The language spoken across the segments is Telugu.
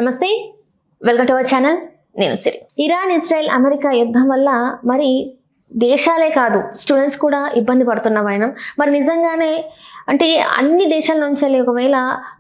నమస్తే, వెల్కమ్ టు అవర్ ఛానల్. నేను సిరి. ఇరాన్, ఇజ్రాయెల్, అమెరికా యుద్ధం వల్ల మరి దేశాలే కాదు స్టూడెంట్స్ కూడా ఇబ్బంది పడుతున్న వైనం. మరి నిజంగానే అంటే అన్ని దేశాల నుంచి ఒకవేళ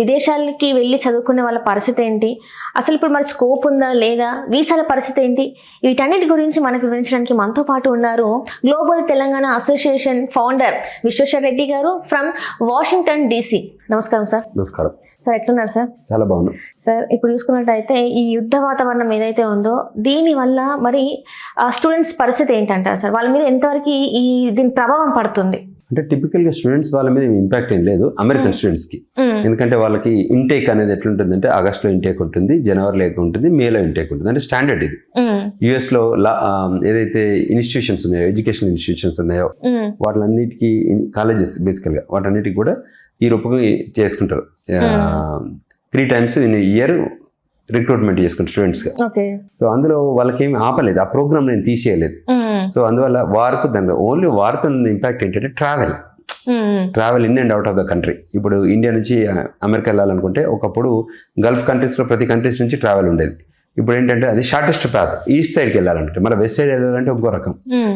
విదేశాలకి వెళ్ళి చదువుకునే వాళ్ళ పరిస్థితి ఏంటి, అసలు ఇప్పుడు మరి స్కోప్ ఉందా లేదా, వీసాల పరిస్థితి ఏంటి, వీటన్నిటి గురించి మనకు వివరించడానికి మనతో పాటు ఉన్నారు global Telangana association founder Vishweshwar Reddy garu from Washington DC. నమస్కారం సార్. నమస్కారం సార్, ఎట్లున్నారు సార్? చాలా బాగున్నాం సార్. ఇప్పుడు చూసుకున్నట్టయితే ఈ యుద్ధ వాతావరణం ఏదైతే ఉందో దీనివల్ల మరి స్టూడెంట్స్ పరిస్థితి ఏంటంటారు సార్? వాళ్ళ మీద ఎంతవరకు దీని ప్రభావం పడుతుంది? అంటే టిపికల్గా స్టూడెంట్స్ వాళ్ళ మీద ఇంపాక్ట్ ఏం లేదు అమెరికన్ స్టూడెంట్స్కి. ఎందుకంటే వాళ్ళకి ఇంటేక్ అనేది ఎట్లుంటుందంటే ఆగస్టులో ఇంటేక్ ఉంటుంది, జనవరిలో ఉంటుంది, మేలో ఇంటేక్ ఉంటుంది. అంటే స్టాండర్డ్ ఇది. యుఎస్లో ఏదైతే ఇన్స్టిట్యూషన్స్ ఉన్నాయో, ఎడ్యుకేషన్ ఇన్స్టిట్యూషన్స్ ఉన్నాయో వాటిలన్నిటికీ కాలేజెస్ బేసికల్గా వాటన్నిటికి కూడా ఈ రూపంగా చేసుకుంటారు. 3 times ఇన్ ఇయర్ రిక్రూట్మెంట్ చేసుకుంటారు స్టూడెంట్స్గా. సో అందులో వాళ్ళకి ఏమి ఆపలేదు, ఆ ప్రోగ్రామ్ నేను తీసేయలేదు. సో అందువల్ల వారికి దాని ఓన్లీ వారితో ఇంపాక్ట్ ఏంటంటే travel in and out of the country. ఇప్పుడు ఇండియా నుంచి అమెరికా వెళ్ళాలనుకుంటే ఒకప్పుడు గల్ఫ్ కంట్రీస్లో ప్రతి కంట్రీస్ నుంచి ట్రావెల్ ఉండేది. ఇప్పుడు ఏంటంటే అది షార్టెస్ట్ పాత్. ఈస్ట్ సైడ్కి వెళ్ళాలంటే, మన వెస్ట్ సైడ్ వెళ్ళాలంటే ఇంకో రకం.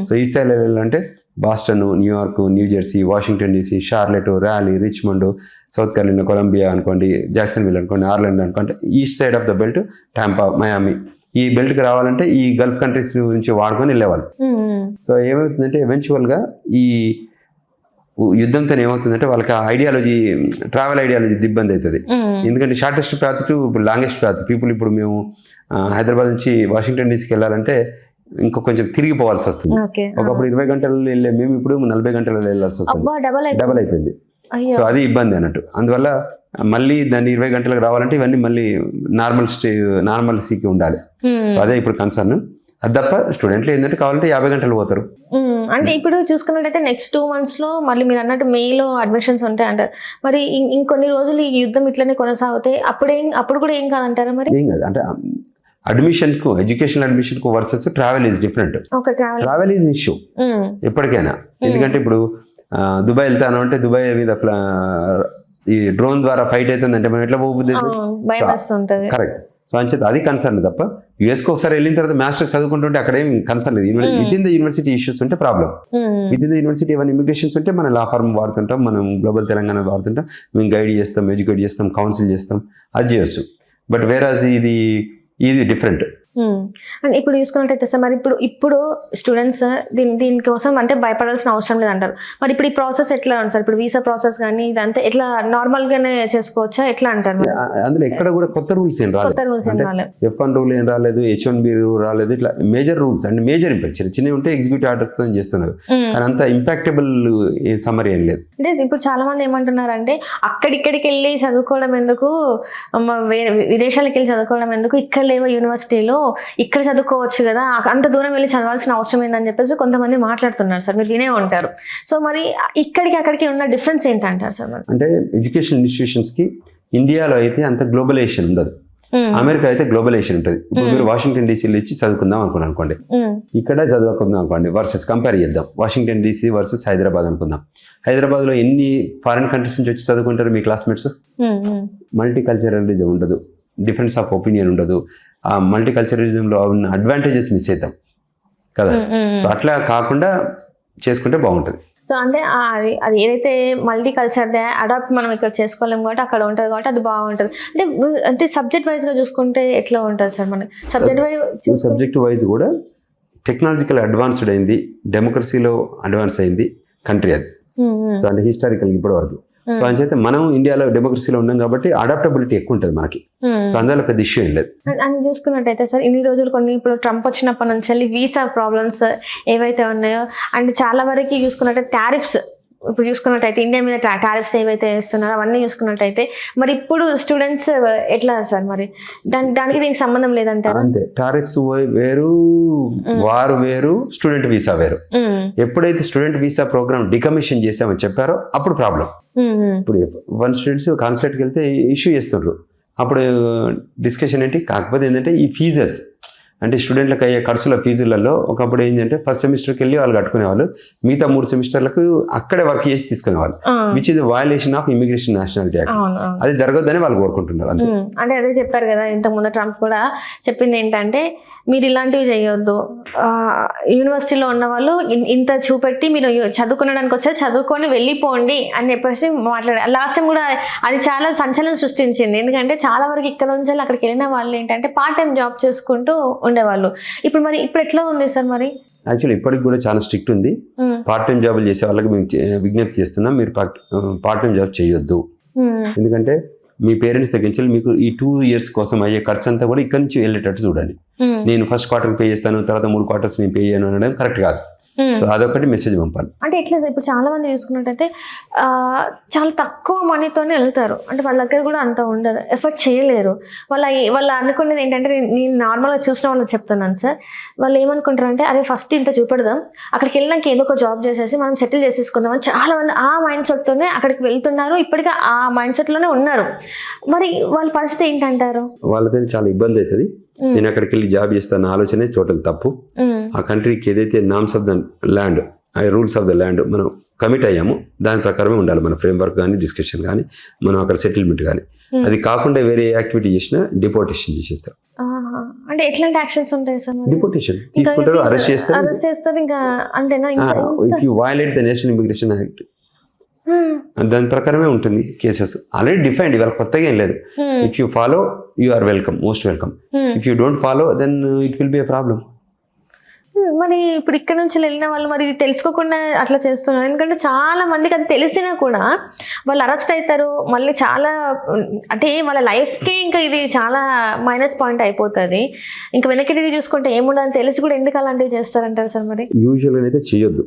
సో ఈస్ట్ సైడ్ వెళ్ళాలంటే Boston, New York, New Jersey, Washington DC, Charlotte, Raleigh, Richmond, South Carolina, Columbia అనుకోండి, జాక్సన్విల్ అనుకోండి, ఆర్లాండ్ అనుకోండి, east side of the belt, Tampa, Miami, ఈ బెల్ట్కి రావాలంటే ఈ గల్ఫ్ కంట్రీస్ నుంచి వాడుకొని వెళ్ళేవాళ్ళు. సో ఏమవుతుందంటే ఎవెన్చువల్గా ఈ యుద్ధంతో ఏమవుతుందంటే వాళ్ళకి ఐడియాలజీ, ట్రావెల్ ఐడియాలజీ ఇబ్బంది అవుతుంది. ఎందుకంటే shortest path to longest path. People ఇప్పుడు మేము హైదరాబాద్ నుంచి వాషింగ్టన్ DCకి వెళ్ళాలంటే ఇంకో కొంచెం తిరిగిపోవాల్సి వస్తుంది. ఒకప్పుడు 20 గంటలలో వెళ్ళే మేము ఇప్పుడు 40 గంటలలో వెళ్ళాల్సి వస్తుంది. డబల్ అయిపోయింది. సో అది ఇబ్బంది అన్నట్టు. అందువల్ల మళ్ళీ దాన్ని 20 గంటలకు రావాలంటే ఇవన్నీ మళ్ళీ నార్మల్సీకి ఉండాలి. సో అదే ఇప్పుడు కన్సర్న్. అది తప్ప స్టూడెంట్లు ఏంటంటే కావాలంటే 50 గంటలు పోతారు. అంటే ఇప్పుడు చూసుకున్నట్టయితే నెక్స్ట్ 2 months లో మళ్ళీ మీరు అన్నట్టు మేలో అడ్మిషన్స్ ఉంటాయి అంటారు. మరి ఇంకొన్ని రోజులు ఈ యుద్ధం ఇట్లనే కొనసాగితే అప్పుడు కూడా ఏం కాదంటారా? మరి ఏం కాదు. అంటే అడ్మిషన్కు, ఎడ్యుకేషనల్ అడ్మిషన్కు versus travel is different. Travel is issue ఎప్పటికైనా. ఎందుకంటే ఇప్పుడు దుబాయ్ వెళ్తాను అంటే దుబాయ్ మీద ఈ డ్రోన్ ద్వారా ఫైట్ అవుతుందంటే మనం ఎట్లా పోతుంది? కరెక్ట్. సో అంచేత అది కన్సర్న్ తప్ప యుఎస్కి ఒకసారి వెళ్ళిన తర్వాత మాస్టర్స్ చదువుకుంటుంటే అక్కడ ఏం కన్సర్న్ లేదు. With in the university issues ఉంటే problem. With in the university ఏమైనా ఇమిగ్రేషన్స్ ఉంటే మనం లా ఫార్మ్ వాడుతుంటాం, మనం గ్లోబల్ తెలంగాణ వాడుతుంటాం, మేము గైడ్ చేస్తాం, ఎడ్యుకేట్ చేస్తాం, కౌన్సిల్ చేస్తాం, అది చేయొచ్చు. బట్ వేరాజ్ ఇది డిఫరెంట్. అంటే ఇప్పుడు చూసుకున్నట్టయితే సార్, మరి ఇప్పుడు స్టూడెంట్స్ దీనికోసం అంటే భయపడాల్సిన అవసరం లేదంటారు. మరి ఇప్పుడు ఈ ప్రాసెస్ ఎట్లా ఉంది సార్? ఇప్పుడు వీసా ప్రాసెస్ కానీ ఇదంతా ఎట్లా నార్మల్ గానే చేసుకోవచ్చా, ఎట్లా అంటారు? అందులో ఎక్కడ కూడా కొత్త రూల్స్ ఏం రాలేదు. F1 రూల్ ఏం రాలేదు, H1B రాలేదు. ఇట్లా మేజర్ రూల్స్ అంటే మేజర్ ఇంపాక్ట్ చిన్నవి ఉంటే ఎగ్జిక్యూటివ్ ఆర్డర్స్ తో చేస్తున్నారు. కానీ అంత ఇంపాక్టబుల్ సమ్మరీ ఏం లేదు. అంటే ఇప్పుడు చాలా మంది ఏమంటున్నారంటే అక్కడిక్కడికి వెళ్ళి చదువుకోవడం ఎందుకు, విదేశాలకు వెళ్ళి చదువుకోవడం ఎందుకు, ఇక్కడ లేవో యూనివర్సిటీలో ఇక్కడ చదువుకోవచ్చు కదా, అంత దూరం వెళ్ళి చదవాల్సిన అవసరం ఏందని చెప్పేసి కొంతమంది మాట్లాడుతున్నారు సార్. మీరు వినే ఉంటారు. సో మరి ఇక్కడికి అక్కడికి ఉన్న డిఫరెన్స్ ఏంటంటారు సార్? అంటే ఎడ్యుకేషన్ ఇన్స్టిట్యూషన్స్ కి ఇండియాలో అయితే అంత గ్లోబలైజేషన్ ఉండదు, అమెరికా అయితే గ్లోబలైజేషన్ ఉంటుంది. ఇప్పుడు మీరు వాషింగ్టన్ DCలో ఇచ్చి చదువుకుందాం అనుకోండి, ఇక్కడ చదువుకుందాం అనుకోండి, వర్సెస్ కంపేర్ చేద్దాం. వాషింగ్టన్ DC వర్సెస్ హైదరాబాద్ అనుకుందాం. హైదరాబాద్లో ఎన్ని ఫారిన్ కంట్రీస్ నుంచి వచ్చి చదువుకుంటారు మీ క్లాస్మేట్స్? మల్టీ కల్చరలిజం ఉండదు, డిఫరెన్స్ ఆఫ్ ఒపీనియన్ ఉండదు. ఆ మల్టీ కల్చరలిజంలో ఉన్న అడ్వాంటేజెస్ మిస్ అవుతాం కదా. సో అట్లా కాకుండా చేసుకుంటే బాగుంటుంది. సో అంటే అది ఏదైతే మల్టీ కల్చర్ అడాప్ట్ మనం ఇక్కడ చేసుకోలేము కాబట్టి అక్కడ ఉంటుంది కాబట్టి అది బాగుంటుంది. అంటే సబ్జెక్ట్ వైజ్ గా చూసుకుంటే ఎట్లా ఉంటుంది సార్? మన సబ్జెక్ట్ వైజ్ కూడా టెక్నాలజికల్ అడ్వాన్స్డ్ అయింది, డెమోక్రసీలో అడ్వాన్స్ అయింది కంట్రీ అది. సో అంటే హిస్టారికల్ ఇప్పటి వరకు. సో అంచేత మనం ఇండియాలో డెమోక్రసీలో ఉన్నాం కాబట్టి అడాప్టబిలిటీ ఎక్కువ ఉంటుంది మనకి. సో అందువల్ల పెద్ద ఇష్యూ ఏం లేదు. అని చూసుకున్నట్టయితే సార్, ఇన్ని రోజులు ఇప్పుడు ట్రంప్ వచ్చినప్పటి నుంచి వీసా ప్రాబ్లమ్స్ ఏవైతే ఉన్నాయో, అంటే చాలా వరకు చూసుకున్నట్టయితే టారిఫ్స్, ఇప్పుడు చూసుకున్నట్టయితే ఇండియా మీద టారిఫ్స్ ఏవైతే వేస్తున్నారో అవన్నీ చూసుకున్నట్టయితే మరి ఇప్పుడు స్టూడెంట్స్ ఎట్లా సార్? మరి దానికి దీనికి సంబంధం లేదంటారు? అంతే, టారిఫ్స్ వేరు, వారు వేరు, స్టూడెంట్ వీసా వేరు. ఎప్పుడైతే స్టూడెంట్ వీసా ప్రోగ్రామ్ డికమిషన్ చేసామని చెప్పారో అప్పుడు ప్రాబ్లం. ఇప్పుడు 1 స్టూడెంట్స్ కాన్సులేట్కి వెళ్తే ఇష్యూ చేస్తున్నారు, అప్పుడు డిస్కషన్ ఏంటి? కాకపోతే ఏంటంటే ఈ ఫీజెస్ అంటే స్టూడెంట్లకు అయ్యే ఖర్చుల ఫీజులలో ఒకప్పుడు ఏంటంటే ఫస్ట్ సెమిస్టర్కి వెళ్ళి వాళ్ళు కట్టుకునేవాళ్ళు, మిగతా 3 సెమిస్టర్లకు అక్కడే వర్క్ చేసి తీసుకునేవాళ్ళు, which is violation of immigration nationality act. అది జరగొద్దని వాళ్ళు కోరుకుంటున్నారు. అంటే అదే చెప్పారు కదా ఇంతకు ముందు ట్రంప్ కూడా చెప్పింది ఏంటంటే మీరు ఇలాంటివి చేయొద్దు, యూనివర్సిటీలో ఉన్న వాళ్ళు ఇంత చూపెట్టి మీరు చదువుకునడానికి వచ్చారు, చదువుకొని వెళ్ళిపోండి అని చెప్పేసి మాట్లాడారు. లాస్ట్ టైం కూడా అది చాలా సంచలనం సృష్టించింది. ఎందుకంటే చాలా వరకు ఇక్కడ నుంచి అక్కడికి వెళ్ళిన వాళ్ళు ఏంటంటే పార్ట్ టైం జాబ్ చేసుకుంటూ ఉండేవాళ్ళు. ఇప్పుడు ఎట్లా ఉంది సార్ మరి? యాక్చువల్లీ ఇప్పటికి కూడా చాలా స్ట్రిక్ట్ ఉంది. పార్ట్ టైం జాబులు చేసే వాళ్ళకి మేము విజ్ఞప్తి చేస్తున్నాం, మీరు పార్ట్ టైం జాబ్ చేయొద్దు. ఎందుకంటే మీ పేరెంట్స్ తగ్గించాలి, మీకు ఈ 2 years కోసం అయ్యే ఖర్చు అంతా కూడా ఇక్కడ నుంచి వెళ్ళేటట్టు చూడాలి. నేను ఫస్ట్ క్వార్టర్కి పే చేస్తాను, తర్వాత 3 quarters నేను పే చేయను అనడం కరెక్ట్ కాదు. సో అదొకటి మెసేజ్ పంపాలి. అంటే ఎట్లా ఇప్పుడు చాలా మంది చూసుకున్నట్టయితే చాలా తక్కువ మనీతోనే వెళ్తారు, అంటే వాళ్ళ దగ్గర కూడా అంత ఉండదు, ఎఫర్ట్ చేయలేరు. వాళ్ళు అనుకునేది ఏంటంటే, నేను నార్మల్గా చూసిన వాళ్ళకి చెప్తున్నాను సార్, వాళ్ళు ఏమనుకుంటారు అంటే అరే ఫస్ట్ ఇంత చూపెడదాం, అక్కడికి వెళ్ళినాక ఏదో ఒక జాబ్ చేసేసి మనం సెటిల్ చేసేసుకుందాం అని చాలా మంది ఆ మైండ్ సెట్తోనే అక్కడికి వెళ్తున్నారు, ఇప్పటికీ ఆ మైండ్ సెట్లోనే ఉన్నారు. మరి వాళ్ళ పరిస్థితి ఏంటంటారు? వాళ్ళతో చాలా ఇబ్బంది అవుతుంది. నేను అక్కడికి వెళ్ళి జాబ్ చేస్తాను ఆలోచన టోటల్ తప్పు. ఆ కంట్రీకి ఏదైతే నామ్స్ ఆఫ్ ద ల్యాండ్, ఆ రూల్స్ ఆఫ్ ద ల్యాండ్ మనం కమిట్ అయ్యామో దాని ప్రకారమే ఉండాలి. మన ఫ్రేమ్వర్క్ కానీ, డిస్కషన్ కానీ, మనం అక్కడ సెటిల్మెంట్ కానీ. అది కాకుండా వేరే యాక్టివిటీ చేసినా డిపోర్టేషన్ చేసేస్తారు. అంటే ఎట్లాంటి యాక్షన్స్ ఉంటాయి సార్? డిపోర్టేషన్ తీసుకుంటారు, అరెస్ట్ చేస్తారు. ఇంకా అంతేనా? If you violate the national immigration act దాని ప్రకారమే ఉంటుంది కేసెస్. ఆల్రెడీ డిఫైన్డ్, ఇవాళ కొత్తగా ఏం లేదు. If you follow you are welcome, most welcome. If you don't follow then it will be a problem. మరి ఇప్పుడు ఇక్కడ నుంచి వెళ్ళిన వాళ్ళు మరి ఇది తెలుసుకోకుండా అట్లా చేస్తున్నారు. ఎందుకంటే చాలా మందికి అది తెలిసినా కూడా వాళ్ళు అరెస్ట్ అవుతారు. మళ్ళీ చాలా అంటే వాళ్ళ లైఫ్కి ఇంకా ఇది చాలా మైనస్ పాయింట్ అయిపోతుంది. ఇంకా వెనక్కి తిరిగి చూసుకుంటే ఏముండదని తెలిసి కూడా ఎందుకు అలాంటివి చేస్తారంటారు సార్? మరి యూజువల్గా అయితే చేయొద్దు,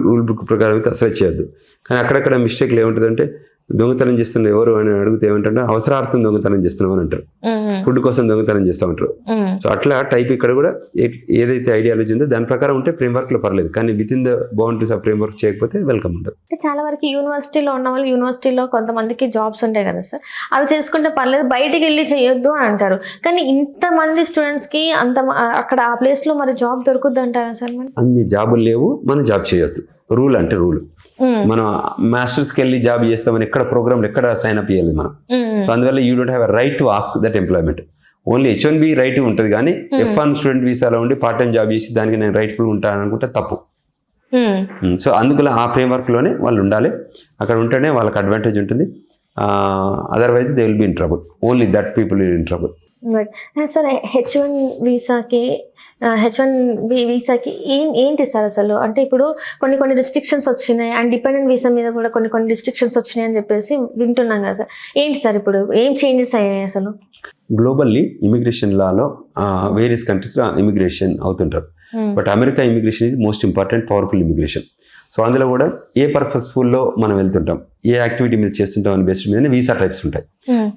రూల్ బుక్ ప్రకారం అయితే అసలు చేయొద్దు. కానీ అక్కడక్కడ మిస్టేక్లు ఏముంటుందంటే, దొంగతనం చేస్తున్న ఎవరు అని అడిగితే ఏమంటారు, అవసరార్థం దొంగతనం చేస్తున్నాం అని అంటారు, ఫుడ్ కోసం దొంగతనం చేస్తూ ఉంటారు. సో అట్లా టైప్ ఇక్కడ కూడా ఏదైతే ఐడియాలజీ ఉందో దాని ప్రకారం ఉంటే ఫ్రేమ్వర్క్ లో పర్లేదు, కానీ with in the boundaries of framework చేయకపోతే వెల్కమ్ ఉండదు. చాలా వరకు యూనివర్సిటీలో ఉన్న వాళ్ళు, యూనివర్సిటీలో కొంతమందికి జాబ్స్ ఉంటాయి కదా సార్, అవి చేసుకుంటే పర్లేదు, బయటికి వెళ్ళి చేయొద్దు అని అంటారు. కానీ ఇంతమంది స్టూడెంట్స్ కి అంత అక్కడ ఆ ప్లేస్ లో మరి జాబ్ దొరుకుద్ది అంటారా సార్? అన్ని జాబులు లేవు, మనం జాబ్ చేయొద్దు. రూల్ అంటే రూల్. మనం మాస్టర్స్కి వెళ్ళి జాబ్ చేస్తామని ఎక్కడ ప్రోగ్రామ్లు ఎక్కడ సైన్ అప్ చేయాలి మనం. సో అందువల్ల you don't have a right to ask that employment. Only H1B right ఉంటుంది, కానీ F1 స్టూడెంట్ వీసాలో ఉండి పార్ట్ టైం జాబ్ చేసి దానికి నేను రైట్ఫుల్ ఉంటాను అనుకుంటే తప్పు. సో అందుకని ఆ ఫ్రేమ్వర్క్లోనే వాళ్ళు ఉండాలి. అక్కడ ఉంటేనే వాళ్ళకి అడ్వాంటేజ్ ఉంటుంది. Otherwise they will be in trouble. Only that people will in trouble. Sir H1 వీసాకి ఏంటి సార్ అసలు? అంటే ఇప్పుడు కొన్ని రిస్ట్రిక్షన్స్ వచ్చినాయి, అండ్ డిపెండెంట్ వీసా మీద కూడా కొన్ని రిస్ట్రిక్షన్స్ వచ్చినాయి అని చెప్పేసి వింటున్నాం కదా సార్. ఏంటి సార్ ఇప్పుడు ఏం చేంజెస్ అయ్యాయి అసలు? గ్లోబల్లీ ఇమిగ్రేషన్ లాలో వేరియస్ కంట్రీస్లో ఇమిగ్రేషన్ అవుతుంటారు. But America immigration is most important, powerful immigration. So అందులో కూడా ఏ పర్పస్ఫుల్లో మనం వెళ్తుంటాం, ఏ యాక్టివిటీ మీద చేస్తుంటాం అని బేస్డ్ మీద వీసా టైప్స్ ఉంటాయి.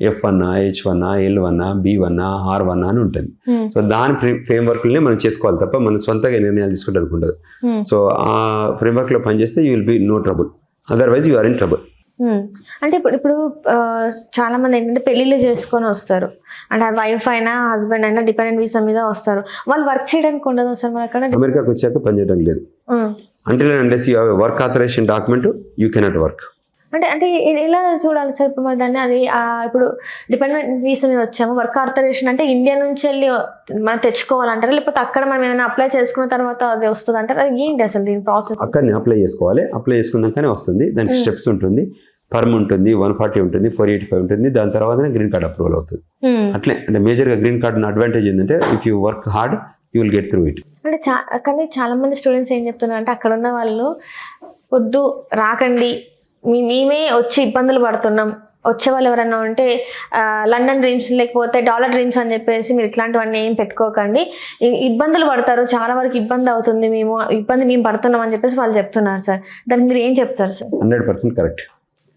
F1, H1, L1, B1, R1 అని ఉంటుంది. సో దాని ఫ్రేమ్వర్క్లనే మనం చేసుకోవాలి తప్ప మనం సొంతగా నిర్ణయాలు తీసుకోవడానికి ఉండదు. సో ఆ ఫ్రేమ్వర్క్లో పనిచేస్తే you will be no trouble, otherwise you are in trouble. అంటే ఇప్పుడు చాలా మంది ఏంటంటే పెళ్ళిళ్ళు చేసుకొని వస్తారు, అంటే వైఫ్ అయినా హస్బెండ్ అయినా డిపెండెంట్ వీసా మీద వస్తారు. వాళ్ళు వర్క్ చేయడానికి ఉండదు సార్ మరి అక్కడ? అమెరికాకి వచ్చాక పని చేయడం లేదు. అంటే you have a work authorisation document, you cannot work. అంటే ఎలా చూడాలి సార్ ఇప్పుడు మరి దాన్ని? అది ఇప్పుడు డిపెండెంట్ వీసా మీద వచ్చాము, వర్క్ ఆథరైజేషన్ అంటే ఇండియా నుంచి వెళ్ళి మనం తెచ్చుకోవాలంటారా, లేకపోతే అక్కడ మనం ఏమైనా అప్లై చేసుకున్న తర్వాత అది వస్తుంది అంటారా? అది ఏంటి అసలు దీని ప్రాసెస్? అక్కడనే అప్లై చేసుకోవాలి, అప్లై చేసుకున్నాకనే వస్తుంది. దానికి స్టెప్స్ ఉంటుంది, పర్మ్ ఉంటుంది, 140 ఉంటుంది, 485 ఉంటుంది. దాని తర్వాతనే గ్రీన్ కార్డ్ అప్రూవల్ అవుతుంది. అట్లే అంటే మేజర్గా గ్రీన్ కార్డ్ అడ్వాంటేజ్ ఏంటంటే if you work hard you will get through it. అంటే కానీ చాలా మంది స్టూడెంట్స్ ఏం చెప్తున్నారు అంటే, అక్కడ ఉన్న వాళ్ళు వద్దు రాకండి, మేమే వచ్చి ఇబ్బందులు పడుతున్నాం, వచ్చే వాళ్ళు ఎవరైనా ఉంటే లండన్ డ్రీమ్స్ లేకపోతే డాలర్ డ్రీమ్స్ అని చెప్పేసి మీరు ఇట్లాంటివన్నీ ఏం పెట్టుకోకండి, ఇబ్బందులు పడతారు, చాలా వరకు ఇబ్బంది అవుతుంది, మేము పడుతున్నాం అని చెప్పేసి వాళ్ళు చెప్తున్నారు సార్. దానికి మీరు ఏం చెప్తారు సార్? 100% కరెక్ట్.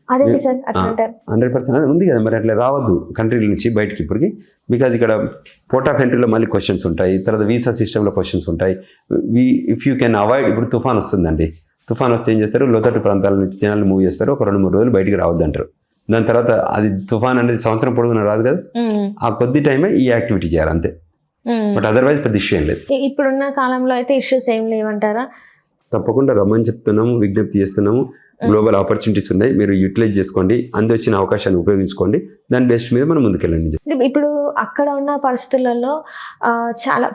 అదేంటి సార్ అట్లా అంటారు? 100% ఉంది కదా మరి. అట్లా రావద్దు కంట్రీ నుంచి బయటికి ఇప్పటికి, బికాజ్ ఇక్కడ పోర్ట్ ఆఫ్ ఎంట్రీలో మళ్ళీ క్వశ్చన్స్ ఉంటాయి, తర్వాత వీసా సిస్టంలో క్వశ్చన్స్ ఉంటాయి. ఇఫ్ యూ కెన్ అవాయిడ్, ఇప్పుడు తుఫాన్ వస్తుందండి, తుఫాన్ వస్తే ఏం చేస్తారు, లోతట్టు ప్రాంతాల నుంచి జనాలు మూవ్ చేస్తారు, ఒక 2-3 రోజులు బయటికి రావద్దు అంటారు. దాని తర్వాత అది తుఫాన్ అనేది సంవత్సరం పొడుగున రాదు కదా, ఆ కొద్ది టైమే ఈ యాక్టివిటీ చేయాలి అంతే. బట్ అదర్వైజ్ పెద్ద ఇష్యూ ఏం లేదు. ఇప్పుడున్న కాలంలో అయితే ఇష్యూస్ ఏం లేవంటారా? తప్పకుండా రమ్మని చెప్తున్నాము, విజ్ఞప్తి చేస్తున్నాము. గ్లోబల్ ఆపర్చునిటీస్ ఉన్నాయి, మీరు యూటిలైజ్ చేసుకోండి, వచ్చే అవకాశాన్ని ఉపయోగించుకోండి, దాని బేస్డ్ మీద మనం ముందుకెళ్ళండి. ఇప్పుడు అక్కడ ఉన్న పరిస్థితులలో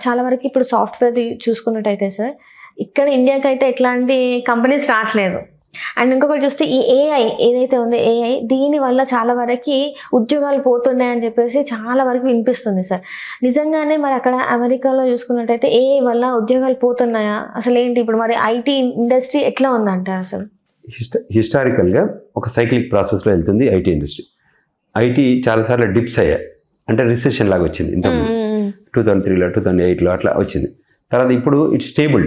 చాలా వరకు ఇప్పుడు సాఫ్ట్వేర్ చూసుకున్నట్టయితే సార్, ఇక్కడ ఇండియాకి అయితే ఎట్లాంటి కంపెనీస్ రావట్లేదు. అండ్ ఇంకొకటి చూస్తే ఈ ఏఐ ఏదైతే ఉందో ఏఐ దీని వల్ల చాలా వరకు ఉద్యోగాలు పోతున్నాయని చెప్పేసి చాలా వరకు వినిపిస్తుంది సార్. నిజంగానే మరి అక్కడ అమెరికాలో చూసుకున్నట్టయితే ఏఐ వల్ల ఉద్యోగాలు పోతున్నాయా? అసలు ఏంటి ఇప్పుడు మరి ఐటీ ఇండస్ట్రీ ఎట్లా ఉందంటారు? అసలు హిస్టారికల్గా ఒక సైక్లిక్ ప్రాసెస్లో వెళ్తుంది ఐటీ ఇండస్ట్రీ. ఐటీ చాలాసార్లు డిప్స్ అయ్యాయి, అంటే రిసెషన్ లాగా వచ్చింది. ఇంతకుముందు 2003లో 2008లో అట్లా వచ్చింది. తర్వాత ఇప్పుడు it's stable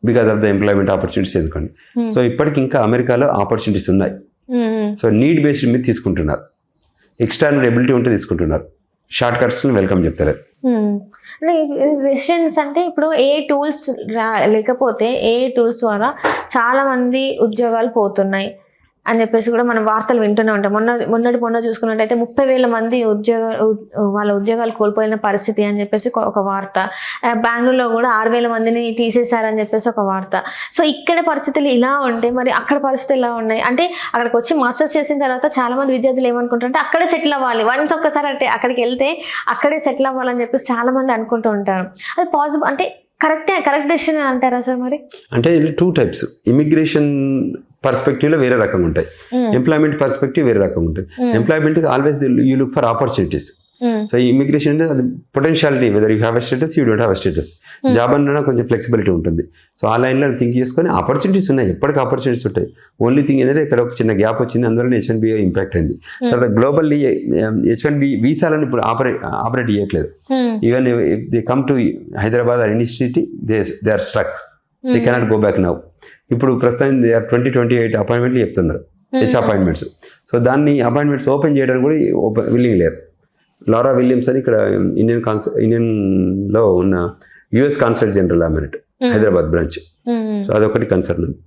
because of the employment opportunities ఎందుకండి. సో ఇప్పటికి ఇంకా అమెరికాలో ఆపర్చునిటీస్ ఉన్నాయి. సో నీడ్ బేస్డ్ మీద తీసుకుంటున్నారు, ఎక్స్టర్నల్ ఎబిలిటీ ఉంటే తీసుకుంటున్నారు, షార్ట్ కట్స్ని వెల్కమ్ చెప్తారు. రెసిడెన్స్ అంటే ఇప్పుడు ఏ టూల్స్ లేకపోతే ఏ టూల్స్ ద్వారా చాలా మంది ఉద్యోగాలు పోతున్నాయి అని చెప్పేసి కూడా మనం వార్తలు వింటూనే ఉంటాం. మొన్న చూసుకున్నట్టయితే 30,000 మంది వాళ్ళ ఉద్యోగాలు కోల్పోయిన పరిస్థితి అని చెప్పేసి ఒక వార్త. బెంగళూరులో కూడా 6,000 మందిని తీసేశారని చెప్పేసి ఒక వార్త. సో ఇక్కడ పరిస్థితులు ఇలా ఉంటే మరి అక్కడ పరిస్థితులు ఎలా ఉన్నాయి అంటే, అక్కడికి వచ్చి మాస్టర్స్ చేసిన తర్వాత చాలా మంది విద్యార్థులు ఏమనుకుంటారంటే అక్కడే సెటిల్ అవ్వాలి, వన్స్ ఒక్కసారి అంటే అక్కడికి వెళ్తే అక్కడే సెటిల్ అవ్వాలని చెప్పేసి చాలా మంది అనుకుంటూ ఉంటారు. అది పాసిబుల్ అంటే కరెక్ట్ డెసిషన్ అంటారా సార్? మరి అంటే 2 టైప్స్, ఇమిగ్రేషన్ పర్స్పెక్టివ్లో వేరే రకంగా ఉంటాయి, ఎంప్లాయ్మెంట్ పర్స్పెక్టివ్ వేరే రకంగా ఉంటాయి. Employment always you look for opportunities. So immigration అంటే అది potentiality, whether you have a status you don't have a status. Job అన్నా కొంచెం ఫ్లెక్సిబిలిటీ ఉంటుంది. సో ఆ లైన్లో థింక్ చేసుకొని ఆపర్చునిటీస్ ఉన్నాయి, ఎప్పటికీ ఆపర్చునిటీస్ ఉంటాయి. ఓన్లీ థింగ్ ఏంటంటే ఇక్కడ ఒక చిన్న గ్యాప్ వచ్చింది, అందువల్ల H1B ఇంపాక్ట్ అయింది. తర్వాత గ్లోబల్లీ H1B వీసాలను ఇప్పుడు ఆపరేట్ చేయట్లేదు. Even they come to Hyderabad or any city they are struck, they cannot go back now. ఇప్పుడు ప్రస్తుతం 2028 అపాయింట్మెంట్లు చెప్తున్నారు, అపాయింట్మెంట్స్. సో దాన్ని అపాయింట్మెంట్స్ ఓపెన్ చేయడానికి కూడా విల్లింగ్ లేరు. లారా విలియమ్స్ అని ఇక్కడ ఇండియన్లో ఉన్న US కాన్సులేట్ జనరల్ అమెరిట్ హైదరాబాద్ బ్రాంచ్. సో అదొకటి కన్సర్న్ ఉంది.